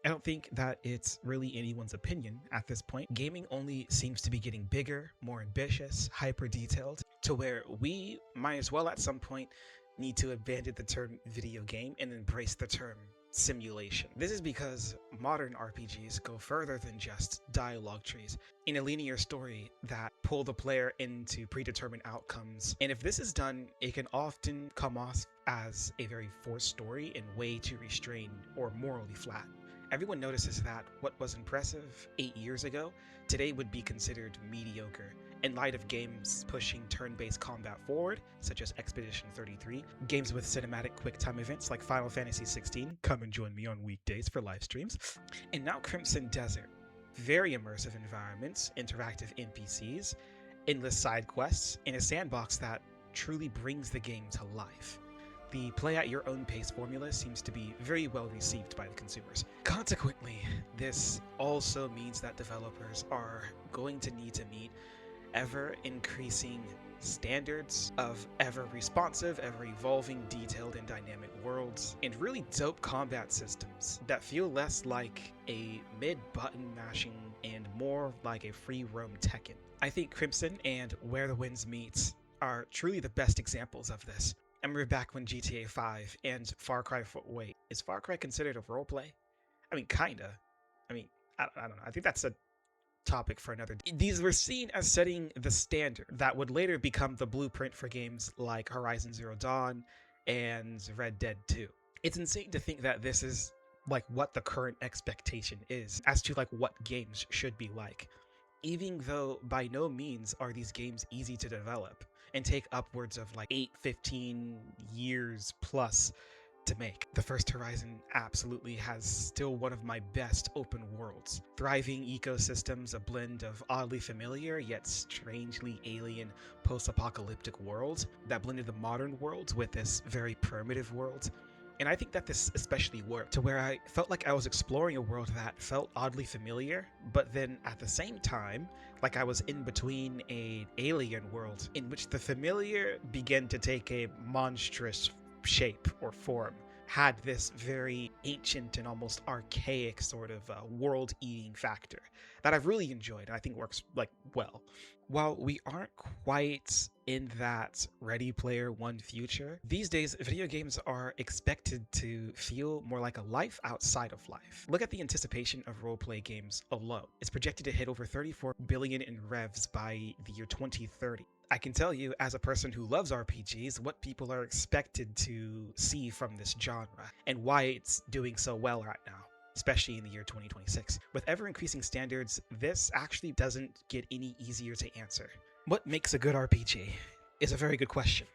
I don't think that it's really anyone's opinion at this point. Gaming only seems to be getting bigger, more ambitious, hyper detailed, to where we might as well at some point need to abandon the term video game and embrace the term simulation. This is because modern RPGs go further than just dialogue trees in a linear story that pull the player into predetermined outcomes. And if this is done, it can often come off as a very forced story and way too restrained or morally flat. Everyone notices that what was impressive 8 years ago today would be considered mediocre in light of games pushing turn-based combat forward, such as Expedition 33, games with cinematic QuickTime events like Final Fantasy 16, come and join me on weekdays for live streams, and now Crimson Desert. Very immersive environments, interactive NPCs, endless side quests, and a sandbox that truly brings the game to life. The play at your own pace formula seems to be very well received by the consumers. Consequently, this also means that developers are going to need to meet ever increasing standards of ever responsive, ever evolving, detailed, and dynamic worlds, and really dope combat systems that feel less like a mid-button mashing and more like a free roam Tekken. I think Crimson and Where the Winds Meet are truly the best examples of this. I remember back when GTA 5 and Far Cry 4, wait, is Far Cry considered a roleplay? I mean, kinda. I mean, I don't know. I think that's a topic for another. These were seen as setting the standard that would later become the blueprint for games like Horizon Zero Dawn and Red Dead 2. It's insane to think that this is like what the current expectation is as to like what games should be like. Even though by no means are these games easy to develop and take upwards of like 8-15 years plus to make. The first Horizon absolutely has still one of my best open worlds. Thriving ecosystems, a blend of oddly familiar yet strangely alien post-apocalyptic worlds that blended the modern world with this very primitive world. And I think that this especially worked to where I felt like I was exploring a world that felt oddly familiar, but then at the same time, like I was in between an alien world in which the familiar began to take a monstrous shape or form, had this very ancient and almost archaic sort of world-eating factor that I've really enjoyed and I think works like well. While we aren't quite in that Ready Player One future, these days video games are expected to feel more like a life outside of life. Look at the anticipation of roleplay games alone. It's projected to hit over 34 billion in revs by the year 2030. I can tell you, as a person who loves RPGs, what people are expected to see from this genre and why it's doing so well right now, especially in the year 2026. With ever-increasing standards, this actually doesn't get any easier to answer. What makes a good RPG is a very good question.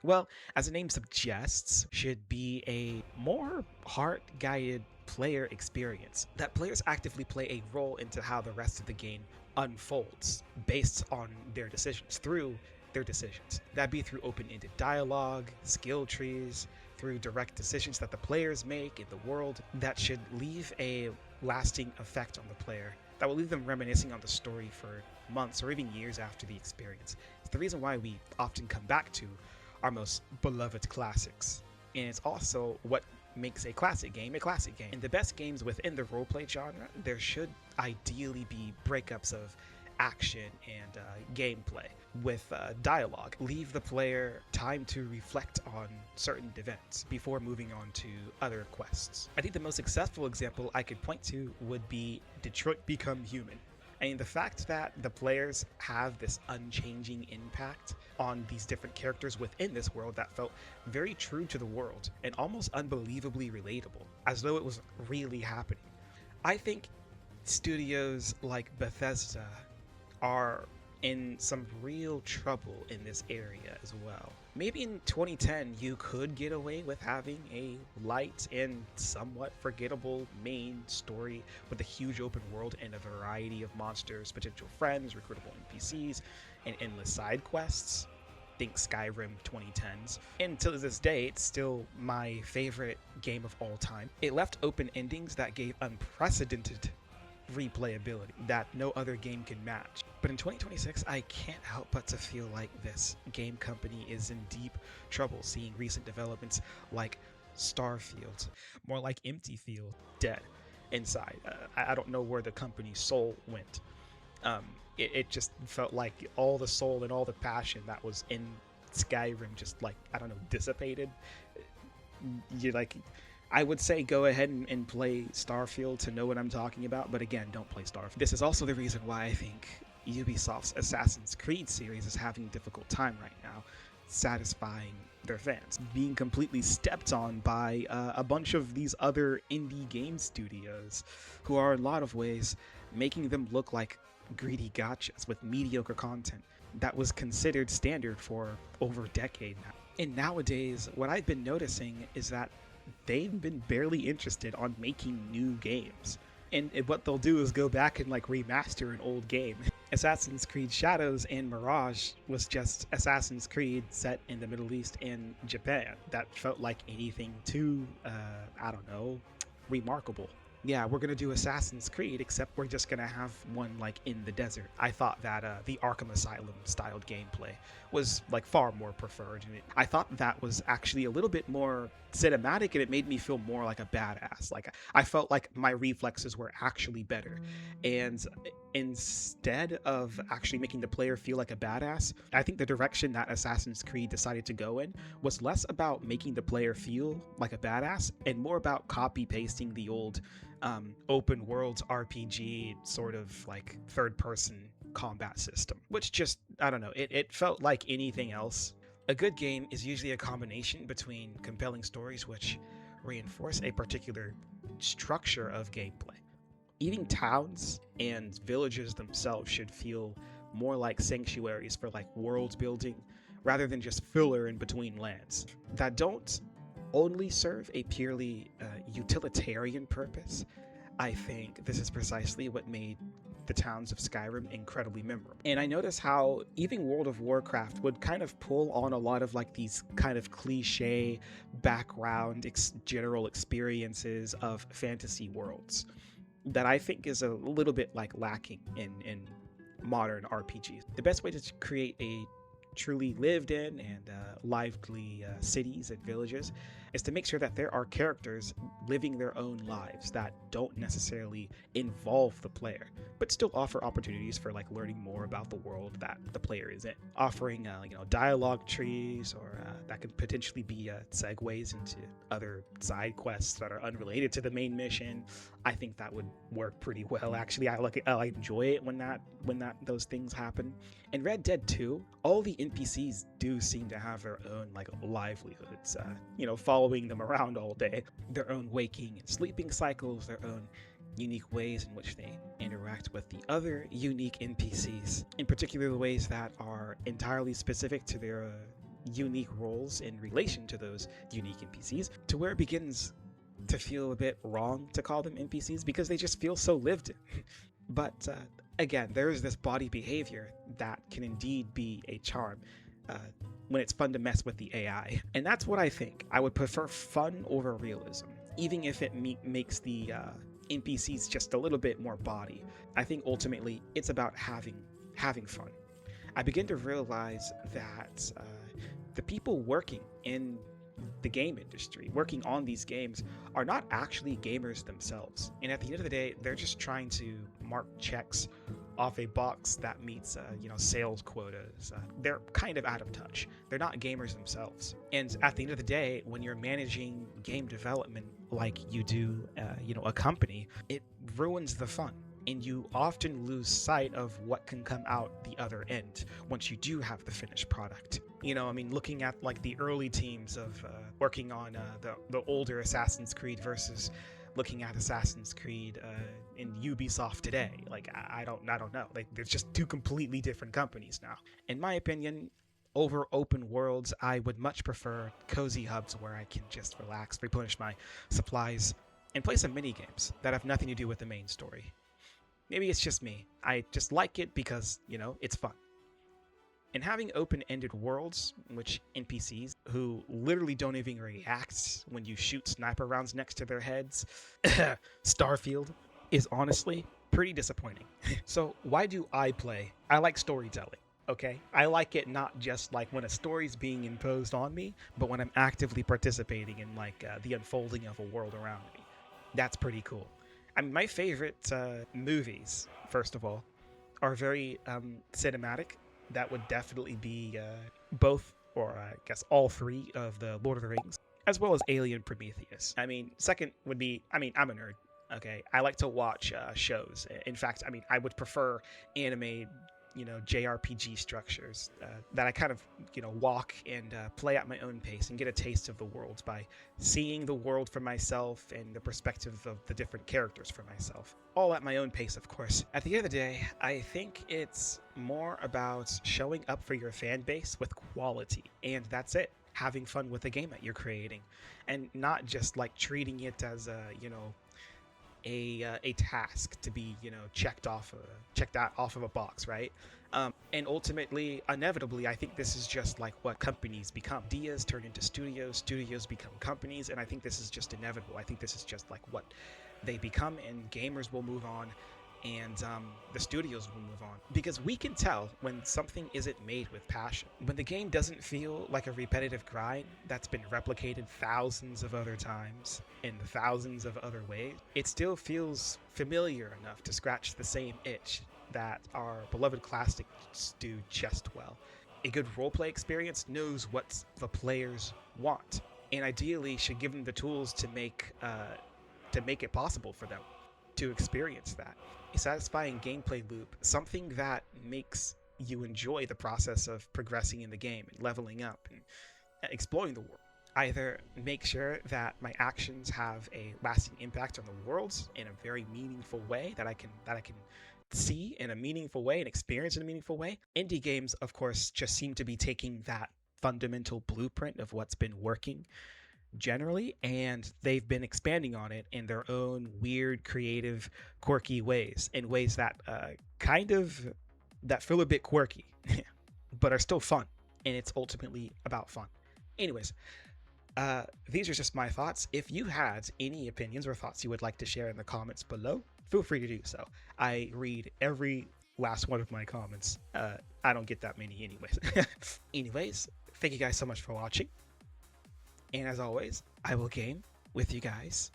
Well, as the name suggests, should be a more heart-guided player experience, that players actively play a role into how the rest of the game unfolds based on their decisions, through their decisions. That'd be through open-ended dialogue, skill trees, through direct decisions that the players make in the world that should leave a lasting effect on the player, that will leave them reminiscing on the story for months or even years after the experience. It's the reason why we often come back to our most beloved classics. And it's also what makes a classic game a classic game. In the best games within the roleplay genre, there should ideally be breakups of action and gameplay with dialogue. Leave the player time to reflect on certain events before moving on to other quests. I think the most successful example I could point to would be Detroit Become Human. I mean, the fact that the players have this unchanging impact on these different characters within this world that felt very true to the world and almost unbelievably relatable, as though it was really happening. I think studios like Bethesda are in some real trouble in this area as well. Maybe in 2010 you could get away with having a light and somewhat forgettable main story with a huge open world and a variety of monsters, potential friends, recruitable NPCs, and endless side quests. Think Skyrim 2010s. And to this day, it's still my favorite game of all time. It left open endings that gave unprecedented replayability that no other game can match. But in 2026, I can't help but to feel like this game company is in deep trouble, seeing recent developments like Starfield, more like Empty Field, dead. inside. I don't know where the company's soul went. It just felt like all the soul and all the passion that was in Skyrim just, like, I don't know, dissipated. You like, I would say go ahead and play Starfield to know what I'm talking about, but again, don't play Starfield. This is also the reason why I think Ubisoft's Assassin's Creed series is having a difficult time right now satisfying their fans, being completely stepped on by a bunch of these other indie game studios who are in a lot of ways making them look like greedy gotchas with mediocre content that was considered standard for over a decade now. And nowadays, what I've been noticing is that they've been barely interested on making new games. And what they'll do is go back and like remaster an old game. Assassin's Creed Shadows and Mirage was just Assassin's Creed set in the Middle East and Japan. That felt like anything too, I don't know, remarkable. Yeah, we're gonna do Assassin's Creed, except we're just gonna have one like in the desert. I thought that the Arkham Asylum styled gameplay was like far more preferred, and I thought that was actually a little bit more cinematic, and it made me feel more like a badass. Like I felt like my reflexes were actually better, and instead of actually making the player feel like a badass, I think the direction that Assassin's Creed decided to go in was less about making the player feel like a badass and more about copy pasting the old open world RPG sort of like third person combat system, which just, I don't know, it felt like anything else. A good game is usually a combination between compelling stories which reinforce a particular structure of gameplay. Even towns and villages themselves should feel more like sanctuaries for like world building rather than just filler in between lands that don't only serve a purely utilitarian purpose. I think this is precisely what made the towns of Skyrim incredibly memorable. And I notice how even World of Warcraft would kind of pull on a lot of like these kind of cliche background general experiences of fantasy worlds that I think is a little bit like lacking in modern RPGs. The best way to create a truly lived in and lively cities and villages is to make sure that there are characters living their own lives that don't necessarily involve the player, but still offer opportunities for like learning more about the world that the player is in. Offering dialogue trees, or that could potentially be segues into other side quests that are unrelated to the main mission. I think that would work pretty well. Actually, I enjoy it when those things happen. In Red Dead 2, all the NPCs do seem to have their own like livelihoods, following them around all day, their own waking and sleeping cycles, their own unique ways in which they interact with the other unique NPCs, in particular the ways that are entirely specific to their unique roles in relation to those unique NPCs, to where it begins to feel a bit wrong to call them NPCs because they just feel so lived in. But again, there is this body behavior that can indeed be a charm when it's fun to mess with the AI. And that's what I think. I would prefer fun over realism, even if it makes the NPCs just a little bit more body. I think ultimately it's about having fun. I begin to realize that the people working in the game industry, working on these games, are not actually gamers themselves. And at the end of the day, they're just trying to mark checks off a box that meets, sales quotas. They're kind of out of touch. They're not gamers themselves. And at the end of the day, when you're managing game development like you do, a company, it ruins the fun. And you often lose sight of what can come out the other end once you do have the finished product. Looking at like the early teams of working on the older Assassin's Creed versus looking at Assassin's Creed in Ubisoft today, like I don't know. Like there's just two completely different companies now. In my opinion, over open worlds, I would much prefer cozy hubs where I can just relax, replenish my supplies, and play some mini games that have nothing to do with the main story. Maybe it's just me. I just like it because, it's fun. And having open-ended worlds in which NPCs, who literally don't even react when you shoot sniper rounds next to their heads, Starfield, is honestly pretty disappointing. So why do I play? I like storytelling, okay? I like it not just like when a story's being imposed on me, but when I'm actively participating in like the unfolding of a world around me. That's pretty cool. I mean, my favorite movies, first of all, are very cinematic. That would definitely be both, or I guess all three of the Lord of the Rings, as well as Alien Prometheus. I mean, second would be, I mean, I'm a nerd. Okay, I like to watch shows. In fact, I mean, I would prefer anime, JRPG structures that I kind of, walk and play at my own pace and get a taste of the world by seeing the world for myself and the perspective of the different characters for myself. All at my own pace, of course. At the end of the day, I think it's more about showing up for your fan base with quality, and that's it. Having fun with the game that you're creating, and not just like treating it as a task to be checked out off of a box, right? And ultimately, inevitably, I think this is just like what companies become. Ideas turn into studios become companies, and I think this is just inevitable. I think this is just like what they become, and gamers will move on, and the studios will move on, because we can tell when something isn't made with passion. When the game doesn't feel like a repetitive grind that's been replicated thousands of other times in thousands of other ways, it still feels familiar enough to scratch the same itch that our beloved classics do just well. A good roleplay experience knows what the players want, and ideally should give them the tools to make it possible for them to experience that. A satisfying gameplay loop, something that makes you enjoy the process of progressing in the game and leveling up and exploring the world. Either make sure that my actions have a lasting impact on the world in a very meaningful way that I can see in a meaningful way and experience in a meaningful way. Indie games, of course, just seem to be taking that fundamental blueprint of what's been working generally, and they've been expanding on it in their own weird, creative, quirky ways, in ways that that feel a bit quirky but are still fun, and it's ultimately about fun. Anyways, these are just my thoughts. If you had any opinions or thoughts you would like to share in the comments below, feel free to do so. I read every last one of my comments. I don't get that many anyways. Thank you guys so much for watching. And as always, I will game with you guys